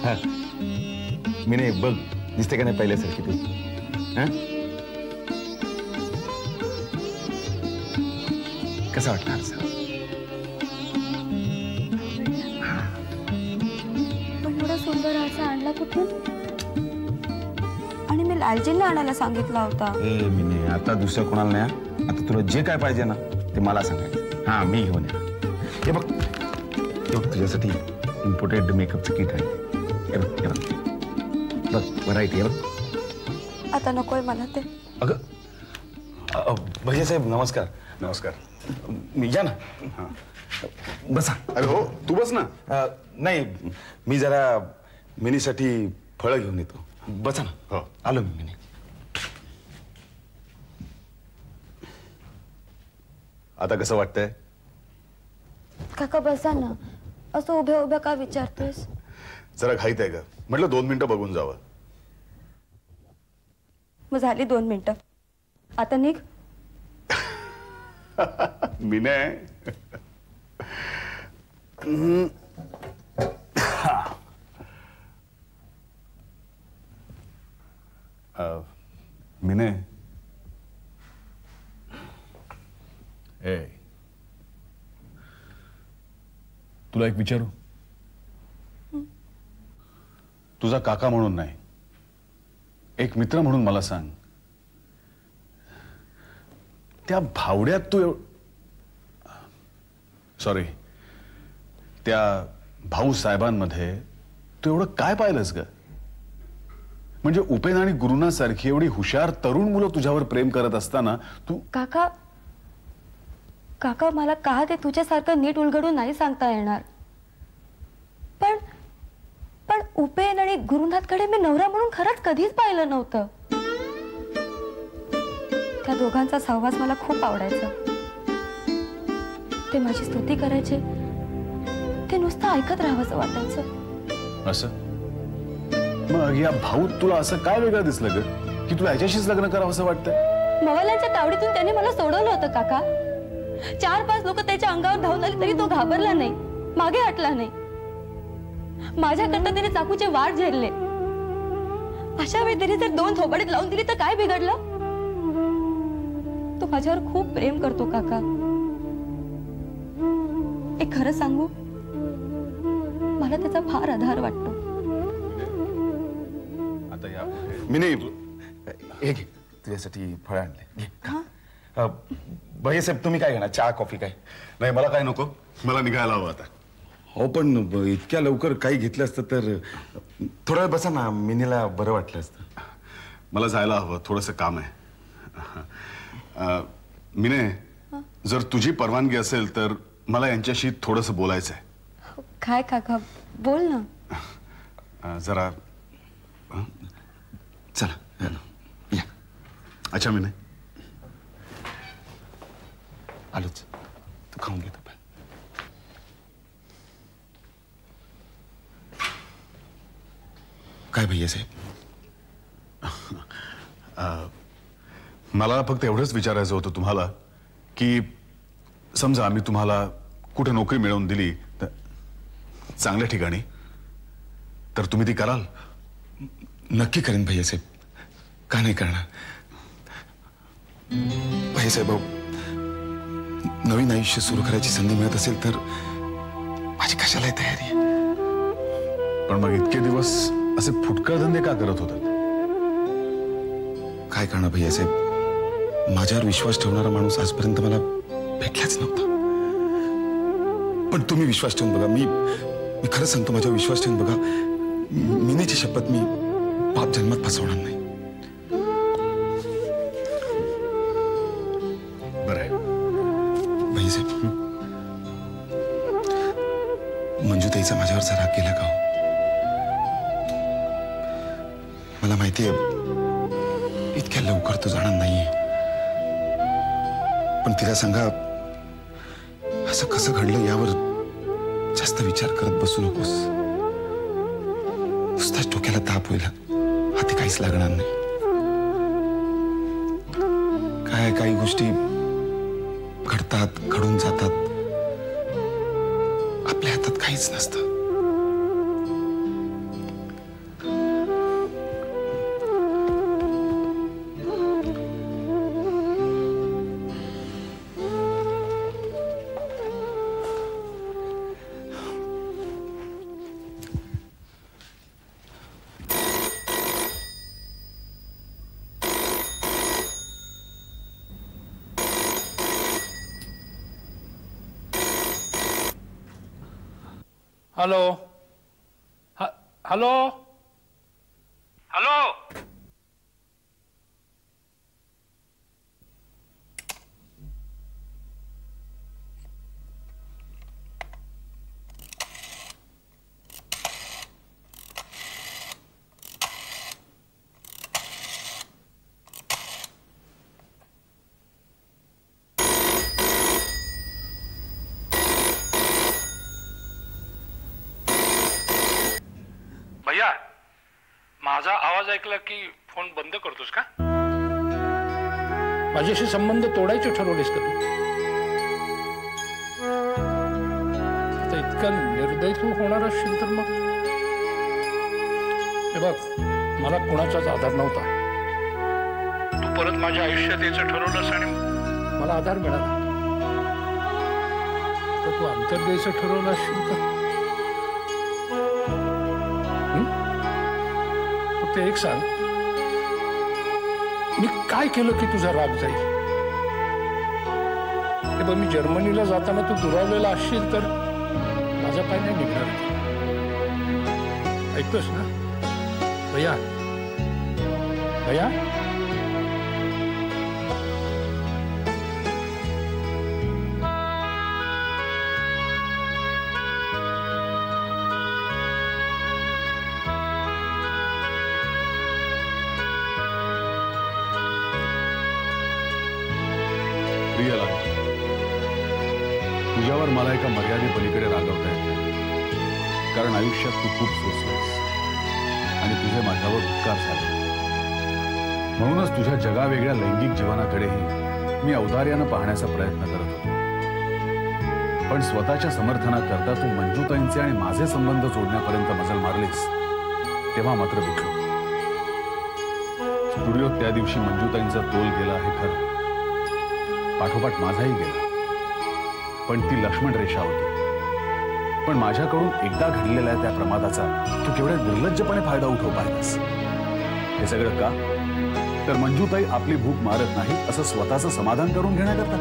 हा मी नाही बघ दिसते का नाही पहिल्यासारखी ती हा कसं वाटणार सर पण एवढा सुंदर आरसा आणला कुठून आणि मी लालजींना आणायला सांगितला होता मी नाही आता दुसरं कोणाला नाही आता तुला जे काय पाहिजे ना ते मला सांगायचं हा मी घेऊन ये हे बघ तुझ्यासाठी इम्पोर्टेड मेकअपचं किट आहे हे बघ व्हरायटी आहे बघ आता नकोय मला ते अगं भैया साहेब नमस्कार नमस्कार या ना हां बसा अरे हो तू बस ना नाही मी जरा मिनीसाठी फळं घेऊन येतो बसा ना हो आलो मी मिनी आता कसं वाटतंय काका बसा ना असं उभ्या उभ्या का विचारतोस जरा घाईत आहे का म्हटलं 2 मिनिटं बघून जावं मग झाली 2 मिनिटं आता निघ मी नाही मी नाही ए तुला एक विचारू तुझा काका म्हणून नाही एक मित्र म्हणून मला सांग त्या भावड्यात तू सॉरी त्या भाऊ साहेबांमध्ये तू एवढं काय पाहिलंस ग म्हणजे उपेन आणि गुरुना सारखी एवढी हुशार तरुण मुलं तुझ्यावर प्रेम करत असताना तू काका काका मला का ते तुझ्यासारखं नीट उलगडून नाही सांगता येणार पण पण उपेन आणि गुरुनाथकडे मी नवरा म्हणून खरंच कधीच पाहिलं नव्हतं त्या दोघांचा सहवास मला खूप आवडायचा ते माझी स्तुती करायचे ते नुसतं ऐकत राहावंसं वाटायचं असं मग या भाऊ तुला असं काय वेगळं दिसलं ग की तुला याच्याशीच लग्न करावंसं वाटतं मवाल्यांच्या तावडीतून त्याने मला सोडवलं होतं काका 4-5 लोक त्याच्या अंगावर धावून आली तरी तो घाबरला नाही मागे हटला नाही माझ्याकरता त्याने चाकूचे वार झेलले अशा वेळी त्याने जर 2 थोबाडीत लावून दिली तर काय बिघडलं तो माझ्यावर खूप प्रेम करतो काका एक खरं सांगू मला त्याचा फार आधार वाटतो आता या मी नाही हे घे तुझ्यासाठी फळं आणले भैया साहेब तुम्ही काय घेणार चहा कॉफी काय नाही मला काय नको मला निघायला हवं आता हो पण इतक्या लवकर काही घेतलं असतं तर थोडा वेळ बसा ना मिनीला बरं वाटलं असतं मला जायला हवं थोडंसं काम आहे मिने जर तुझी परवानगी असेल तर मला यांच्याशी थोडंसं बोलायचं आहे काय काका बोल ना जरा चला या अच्छा मिने आलोच तू खाऊन घेतो पण काय भैया साहेब मला फक्त एवढंच विचारायचं होतं तुम्हाला की समजा आम्ही तुम्हाला कुठे नोकरी मिळवून दिली तर चांगल्या ठिकाणी तर तुम्ही ती कराल नक्की करेन भैया साहेब का नाही करणार भैया साहेब नवीन आयुष्य सुरू करायची संधी मिळत असेल तर माझी कशालाही तयारी आहे पण मग इतके दिवस असे फुटकळ धंदे का करत होतात काय करणार भैया साहेब माझ्यावर विश्वास ठेवणारा माणूस आजपर्यंत मला भेटलाच नव्हता पण तुम्ही विश्वास ठेवून बघा मी खरं सांगतो माझ्यावर विश्वास ठेवून बघा मिनीची शपथ मी बाप जन्मात फसवणार नाही बरं आहे भैया साहेब मंजुताईचा माझ्यावर जरा राग गेला का हो मला माहितीये इतक्या लवकर तो जाणार नाहीये पण तिला सांगा असं कसं घडलं यावर जास्त विचार करत बसू नकोस नुसताच डोक्याला ताप होईल हाती काहीच लागणार नाही काय काही गोष्टी घडतात घडून जातात आपल्या हातात काहीच नसतं हॅलो हॅलो हॅलो भैया माझा आवाज ऐकला की फोन बंद करतोस का? माझ्याशी संबंध तोडायचे ठरवलेस का तू? आता इतका निर्दयी तू होणार असशील तर मग हे बघ, मला कोणाचाच आधार नव्हता. तू परत माझ्या आयुष्यात यायचं ठरवलंस आणि मला आधार मिळाला. तर तू अंतर द्यायचं ठरवलं असशील तर फक्त एक सांग, मी काय केलं की तुझा राग जाईल? हे बघ, मी जर्मनीला जाताना तू दुरावलेला असशील तर माझा पाय नाही निघणार. ऐकतोस ना भैया? भैया प्रियला, तुझ्यावर मला एका मर्यादेपलीकडे रागवता येत नाही. कारण आयुष्यात तू खूप सोचलास आणि तुझे माझ्यावर उपकार झाले. म्हणूनच तुझ्या जगावेगळ्या लैंगिक जीवनाकडेही मी औदार्यानं पाहण्याचा प्रयत्न करत होतो. पण स्वतःच्या समर्थनाकरता तू मंजूताईंचे आणि माझे संबंध जोडण्यापर्यंत मजल मारलीस, तेव्हा मात्र विकलो. स्टुडिओत त्या दिवशी मंजूताईंचा तोल गेला हे खरं, पाठोपाठ माझाही गेला. पण ती लक्ष्मण रेषा होती. पण माझ्याकडून एकदा घडलेल्या त्या प्रमादाचा तू केवढ्या निर्लज्जपणे फायदा उठवू पाहिलास. हे सगळं का? तर मंजूताई आपली भूक मारत नाही असं स्वतःचं समाधान करून घेण्याकरता.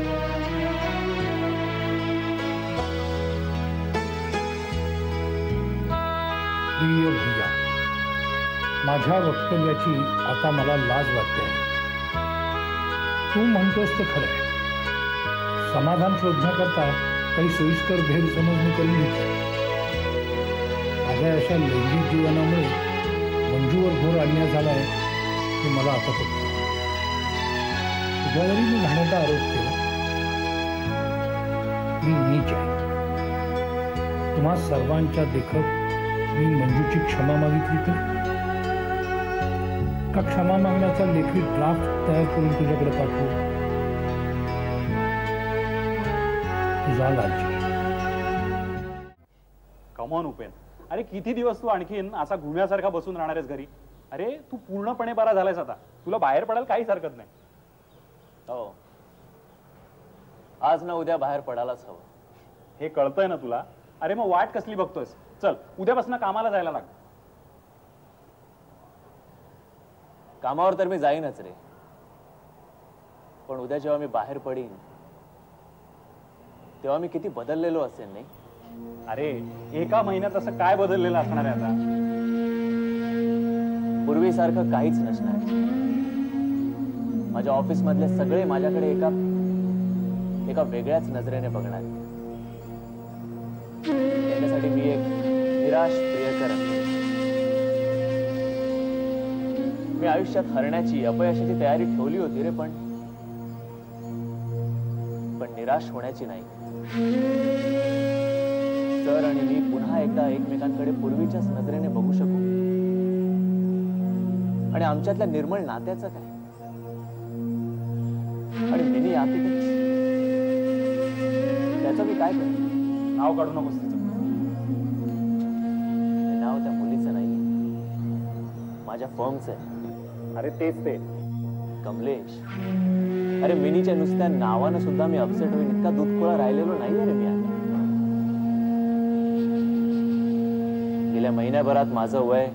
प्रिय भैया, माझ्या वक्तव्याची आता मला लाज वाटते. तू म्हणतोस ते खरं आहे. समाधान शोधण्याकरता काही सोयीस्कर गैरसमज मी करून घेतले. माझ्या अशा लैंगिक जीवनामुळे मंजूवर घोर अन्याय झालाय हे मला आता कळतं. तुझ्यावरही मी घाण्याचा आरोप केला. मी नीच आहे. तुम्हा सर्वांच्या देखत मी मंजूची क्षमा मागितली तर का क्षमा मागण्याचा लेखी ड्राफ्ट तयार करून तुझ्याकडे पाठवू? तुझा लालची. कमॉन उपेन, अरे किती दिवस तू आणखीन असा घुम्यासारखा बसून राहणार आहेस घरी? अरे तू पूर्णपणे बरा झालायस आता. तुला बाहेर पडायला काहीच हरकत नाही. हो, आज ना उद्या बाहेर पडायलाच हवं. हे कळतंय ना तुला? अरे मग वाट कसली बघतोयस? चल उद्यापासून कामाला जायला लाग. कामावर तर मी जाईनच रे, पण उद्या जेव्हा मी बाहेर पडीन तेव्हा मी किती बदललेलो असेल नाही? अरे एका महिन्यात असं काय बदललेलं असणार आहे आता? पूर्वीसारखं काहीच नसणार. माझ्या ऑफिस मधले सगळे माझ्याकडे एका वेगळ्याच नजरेने बघणार. त्याच्यासाठी मी एक निराश प्रियकर असेल. मी आयुष्यात हरण्याची अपयशाची तयारी ठेवली होती रे, पण निराश होण्याची नाही. सर आणि मी पुन्हा एकदा एकमेकांकडे पूर्वीच्याच नजरेने बघू शकू. आणि आमच्यातल्या निर्मळ नात्याचं काय? आणि मिनी आर्किटेक्ट, त्याचं मी काय करेन? नाव काढू नकोस तिचं. हे नाव त्या मुलीचं नाही, माझ्या फर्मचं आहे. अरे तेच ते कमलेश. अरे मिनीच्या नुसत्या नावानं सुद्धा मी अपसेट होईन इतका दुधकोळा राहिलेलो नाही अरे मी. गेल्या महिन्याभरात माझं वय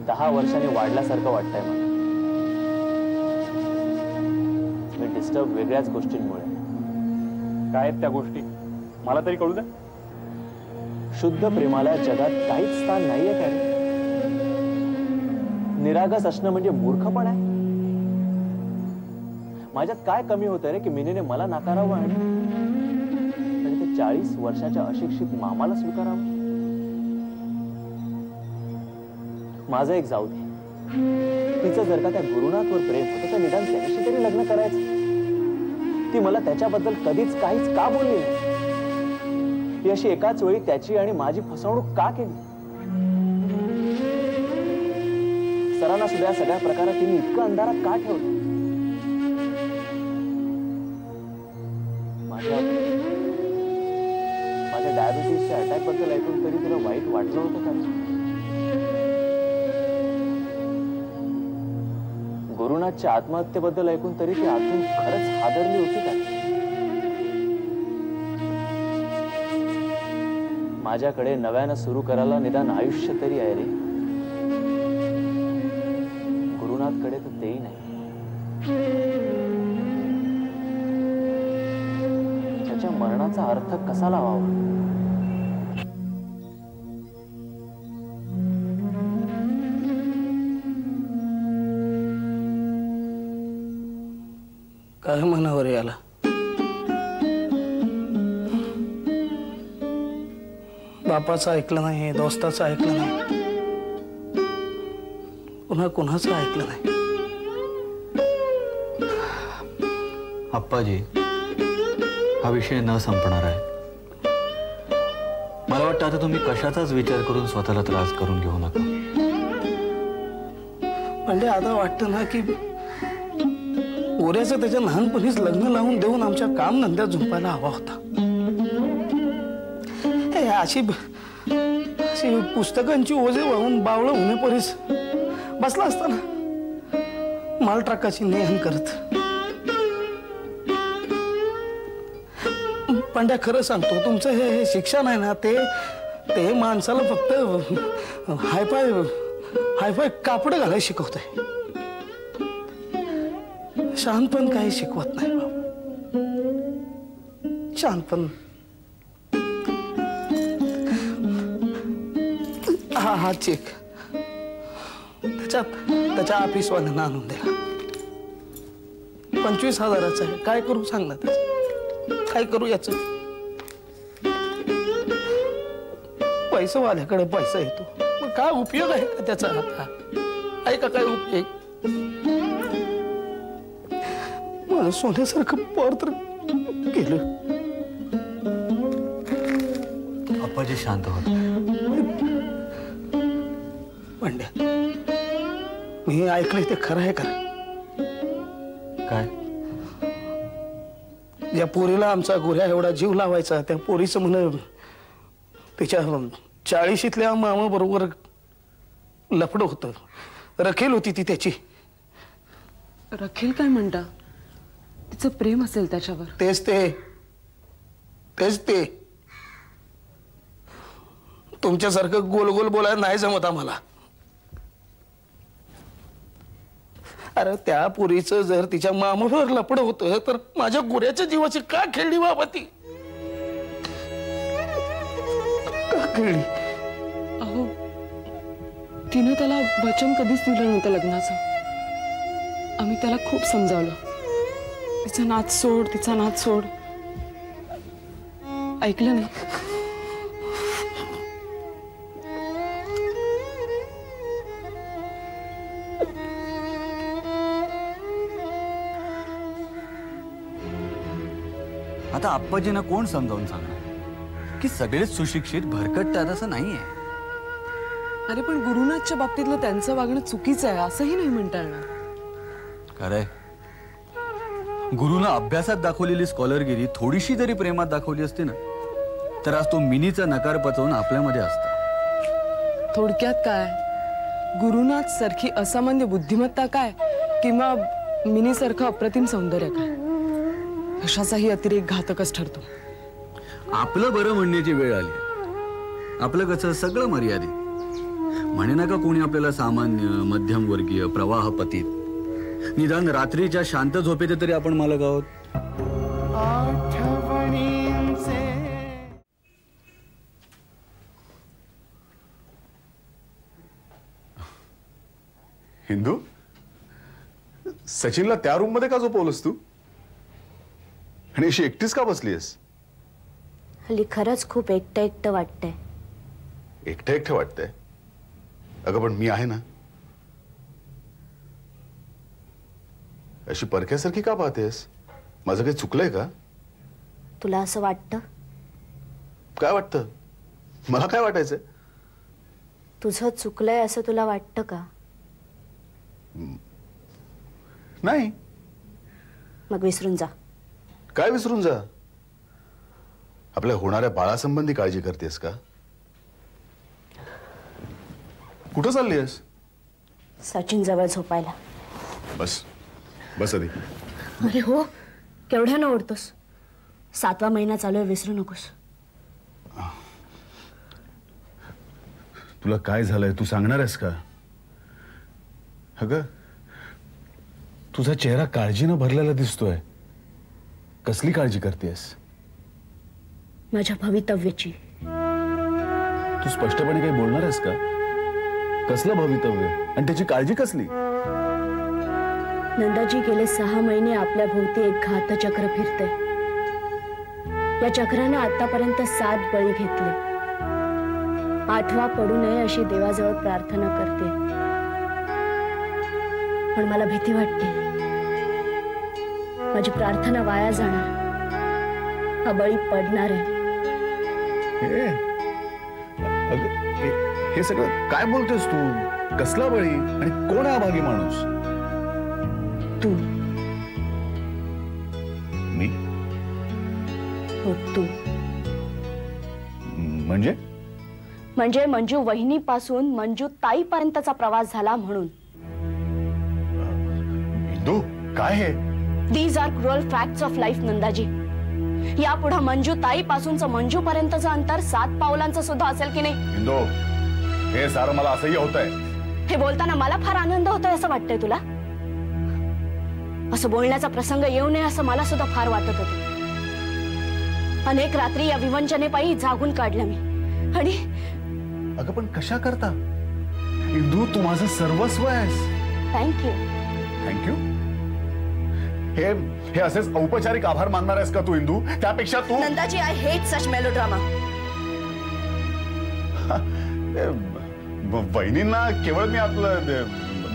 10 वर्षांनी वाढल्यासारखं वाटतंय मला. मी डिस्टर्ब वेगळ्याच गोष्टींमुळे. काय आहेत त्या गोष्टी? मला तरी कळू दे. शुद्ध प्रेमाला जगात काहीच स्थान नाहीये का रे? निरागस असणं म्हणजे मूर्खपण आहे. माझ्यात काय कमी होतं रे की मिनीने मला नाकारावं आणि ते 40 वर्षाच्या अशिक्षित मामाला स्वीकारावं? माझं एक जाऊ दे, तिचं जर का त्या गुरुनाथवर प्रेम होतं तर निदान त्याच्याशी तरी लग्न करायचं. ती मला त्याच्याबद्दल कधीच काहीच का बोलली नाही? ती अशी एकाच वेळी त्याची आणि माझी फसवणूक का केली? सरांना सुद्धा सगळ्या प्रकारात तिने इतकं अंधारात का ठेवलं? माझ्या डायबिटीसच्या अटॅक बद्दल ऐकून तरी तिला वाईट वाटलं होतं का? गुरुनाथच्या आत्महत्येबद्दल ऐकून तरी ती आतून खरंच हादरली होती का? माझ्याकडे नव्यानं सुरू करायला निदान आयुष्य तरी आहे रे. गुरुनाथकडे तर तेही नाही. त्याच्या मरणाचा अर्थ कसा लावावा? काय म्हणावर याला? बापाचं ऐकलं नाही, दोस्ताचं ऐकलं नाही, पुन्हा कोणाचं ऐकलं नाही. अप्पाजी, हा विषय न संपणार आहे. मला वाटतं आता तुम्ही कशाचाच विचार करून स्वतःला त्रास करून घेऊ नका. म्हणजे आता वाटतं ना की गोऱ्याचं त्याच्या लहानपणीच लग्न लावून देऊन आमच्या कामधंद्यात झोपायला हवा होता. हे अशी पुस्तकांची ओझे वाहून बावळं होण्यापरीस बसला असताना माल ट्रकाची नेहन करत. पांड्या, खरं सांगतो, तुमचं हे शिक्षण आहे ना, ते माणसाला फक्त हायफाय कापड घालायला शिकवतंय. शहाणपण काही शिकवत नाही बाबा. शहाणपण हा चेक त्याच्या ऑफिसवाल्यानं आणून दिला. 25,000चा आहे. काय करू सांग ना त्याचं? काय करू याच? पैसेवाल्याकडे पैसा येतो, मग काय उपयोग आहे का त्याचा? आहे का काय उपयोग? मला सोन्यासारखं पोर तर गेलं. अप्पाजी शांत होत. पांड्या, मी ऐकलंय ते खरं आहे का? काय? ज्या पोरीला आमचा गोऱ्या एवढा जीव लावायचा, त्या पोरीचं म्हण तिच्या 40शीतल्या मामा बरोबर लफडं होतं. रखेल होती ती त्याची. रखेल काय म्हणता? तिचं प्रेम असेल त्याच्यावर. तेच ते तुमच्यासारखं गोल गोल बोलायला नाही जमत आम्हाला. अरे त्या पोरीचं जर तिच्या मामावर लपड होतं तर माझ्या गोऱ्याच्या जीवाची का खेळली बाबा ती? का खेळली? अहो, तिने त्याला वचन कधीच दिलं नव्हतं लग्नाचं. आम्ही त्याला खूप समजावलं, तिचा नाद सोड. ऐकलं नाही. आता अप्पाजींना कोण समजावून सांगणार की सगळेच सुशिक्षित भरकटतात असं नाहीये. अरे पण गुरुनाथच्या बाबतीतलं त्यांचं वागणं चुकीचं आहे असंही नाही म्हणता येणार. खरंय, गुरुनं अभ्यासात दाखवलेली स्कॉलरगिरी थोडीशी जरी प्रेमात दाखवली असती ना, तर आज तो मिनीचा नकार पचवून आपल्यामध्ये असता. थोडक्यात काय, गुरुनाथ सारखी असामान्य बुद्धिमत्ता काय किंवा मिनी सारखं अप्रतिम सौंदर्य काय, कशाचाही अतिरेक घातकच ठरतो. आपलं बरं म्हणण्याची वेळ आली. आपलं कसं सगळं मर्यादित. म्हणे ना का कोणी आपल्याला सामान्य मध्यमवर्गीय प्रवाह पतीत, निदान रात्रीच्या शांत झोपेत तरी आपण मालक आहोत. हिंदू, सचिनला त्या रूम मध्ये का झोपवलंस तू? आणि अशी एकटीच का बसलीयस? हल्ली खरंच खूप एकटं एकटं वाटतंय. एकटं एकटं वाटतंय? अगं पण मी आहे ना. अशी परक्यासारखी का पाहतेस? माझं काही चुकलंय का? तुला असं वाटतं? काय वाटतं? मला काय वाटायचंय? तुझं चुकलंय असं तुला वाटतं का? नाही. मग विसरून जा. काय विसरून जा? आपल्या होणाऱ्या बाळासंबंधी काळजी करतेस का? कुठं चाललीयस? सचिन जवळ झोपायला. बस बस आधी. अरे हो, केवढ्यानं ओढतोस? 7वा महिना चालू आहे, विसरू नकोस. तुला काय झालंय तू सांगणार आहेस का? अगं तुझा चेहरा काळजीनं भरलेला दिसतोय. कसली काळजी करतेस? माझ्या भवितव्याची. तू स्पष्टपणे काही बोलणार आहेस का? कसलं भवितव्य आणि त्याची काळजी कसली? नंदाजी गेले 6 महिने आपल्या भोवती एक घातचक्र फिरते. या चक्रानं आतापर्यंत 7 बळी घेतले. 8वा पडू नये अशी देवाजवळ प्रार्थना करते. पण मला भीती वाटते, माझी प्रार्थना वाया जाणार. हा बळी पडणार आहे. हे सगळं काय बोलतेस तू? कसला बळी आणि कोण आहे भागी माणूस? तू. मी? हो, तू. म्हणजे मंजू वहिनीपासून मंजू ताईपर्यंतचा प्रवास झाला म्हणून. हिंदू, काय हे? These are cruel facts of life Nandaji. यापुढे मंजू ताईपासूनचं मंजू पर्यंतचं अंतर 7 पावलांचं सुद्धा असेल की नाही? हिंदू, हे सारं मला असंही होतंय. हे बोलताना मला फार आनंद होतोय असं वाटतंय तुला? असं बोलण्याचा प्रसंग येऊ नये असं मला सुद्धा फार वाटत होतं. अनेक रात्री या विवंचनेपायी जागून काढल्या मी. आणि अगं पण कशा करता? हिंदू, तू माझं सर्वस्व आहेस. थँक्यू. थँक्यू? हे असेच औपचारिक आभार मानणार आहेस का तू हिंदू? त्यापेक्षा तू. नंदाजी, आय हेट सच मेलोड्रामा. वहिनींना केवळ मी आपलं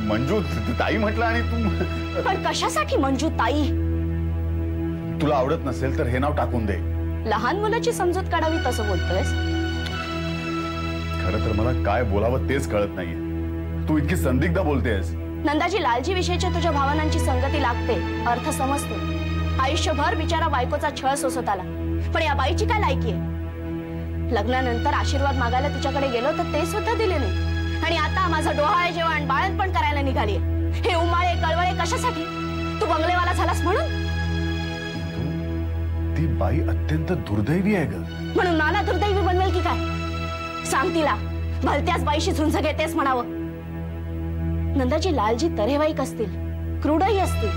मंजू ताई म्हटलं आणि तू. पण कशासाठी मंजू ताई? तुला आवडत नसेल तर हे नाव टाकून दे. लहान मुलाची समजूत काढावी तसं बोलतोयस? खरं तर मला काय बोलावं तेच कळत नाहीये. तू इतकी संदिग्ध बोलतेस. नंदाजी, लालजी विषयीच्या तुझ्या भावनांची संगती लागते, अर्थ समजतो. आयुष्यभर बिचारा बायकोचा छळ सोसत आला, पण या बाईची काय लायकी आहे? लग्नानंतर आशीर्वाद मागायला तिच्याकडे गेलो तर ते सुद्धा दिले नाही. आणि आता माझं डोहाळे जेवण बाळणपण करायला निघालीये. हे उमाळे कळवळे कशासाठी? तू बंगलेवाला झालास म्हणून? ती बाई अत्यंत दुर्दैवी आहे ग. म्हणून मला दुर्दैवी बनवेल की काय? सांग तिला, भलत्याच बाईशी झुंज घेतेस म्हणावं. नंदाजी, लालजी तरेवाईक असतील, क्रूडही असतील,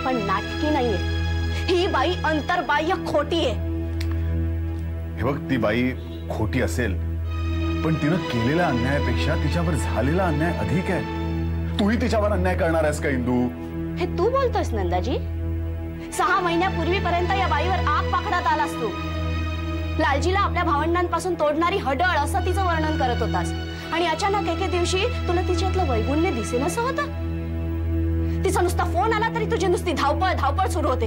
पण नाटकी नाहीये. ही बाई अंतर्बाह्य खोटी आहे. हे बघ, ती बाई खोटी असेल, पण तिनं केलेल्या अन्यायापेक्षा तिच्यावर झालेला अन्याय अधिक आहे. तूही तिच्यावर अन्याय करणार आहेस का हिंदू? हे तू बोलतोस नंदाजी? 6 महिन्यापूर्वीपर्यंत या बाईवर आग पाखडात आलास तू. लालजीला आपल्या भावंडांपासून तोडणारी हडळ असं तिचं वर्णन करत होतास. आणि अचानक एके दिवशी तुला तिच्यातलं वैगुण्य दिसेनसं होतं. तिचा नुसता फोन आला तरी तुझी नुसती धावपळ धावपळ सुरू होते.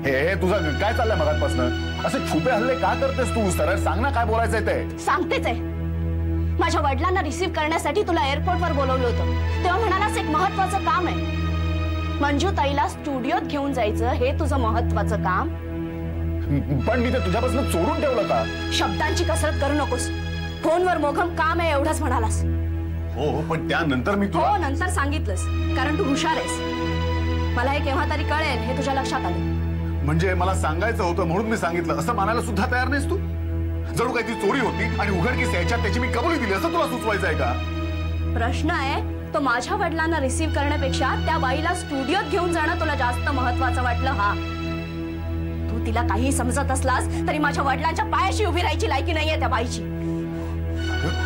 हे तुझं काय चाललंय मगाचपासून? असे छुपे हल्ले का करतेस तू? सरळ सांग ना काय बोलायचंय ते. सांगतेच आहे. माझ्या वडिलांना रिसीव्ह करण्यासाठी तुला एअरपोर्टवर बोलवलं होतं. तेव्हा म्हणालास एक महत्वाचं काम आहे. मंजू ताईला स्टुडिओत घेऊन जायचं हे तुझं महत्वाचं काम. पण मी ते तुझ्यापासून चोरून ठेवलं का? शब्दांची कसरत करू नकोस. फोनवर मोघम काम आहे एवढंच म्हणालास. हो, पण त्यानंतर मी हो, नंतर सांगितलंस, कारण तू हुशार आहेस. मला हे केव्हा तरी कळेल हे तुझ्या लक्षात आलं. म्हणजे मला सांगायचं होतं म्हणून मी सांगितलं असं मानायला सुद्धा तयार नाहीस तू? जणू काही ती चोरी होती आणि उघडकीस यायच्यात त्याची मी कबुली दिली असं तुला सुचवायचं आहे का? प्रश्न आहे तो माझ्या वडिलांना रिसीव्ह करण्यापेक्षा त्या बाईला स्टुडिओत घेऊन जाणं तुला जास्त महत्वाचं वाटलं. हा, तू तिला काही समजत असलास तरी माझ्या वडिलांच्या पायाशी उभी राहायची लायकी नाहीये त्या बाईची.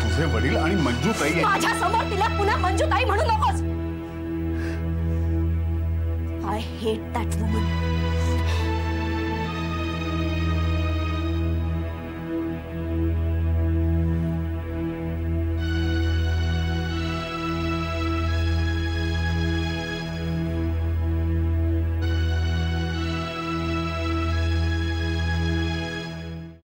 तुझे वडील आणि मंजूताई माझ्या समोर तिला पुन्हा मंजूताई म्हणू नकोस. I hate that woman.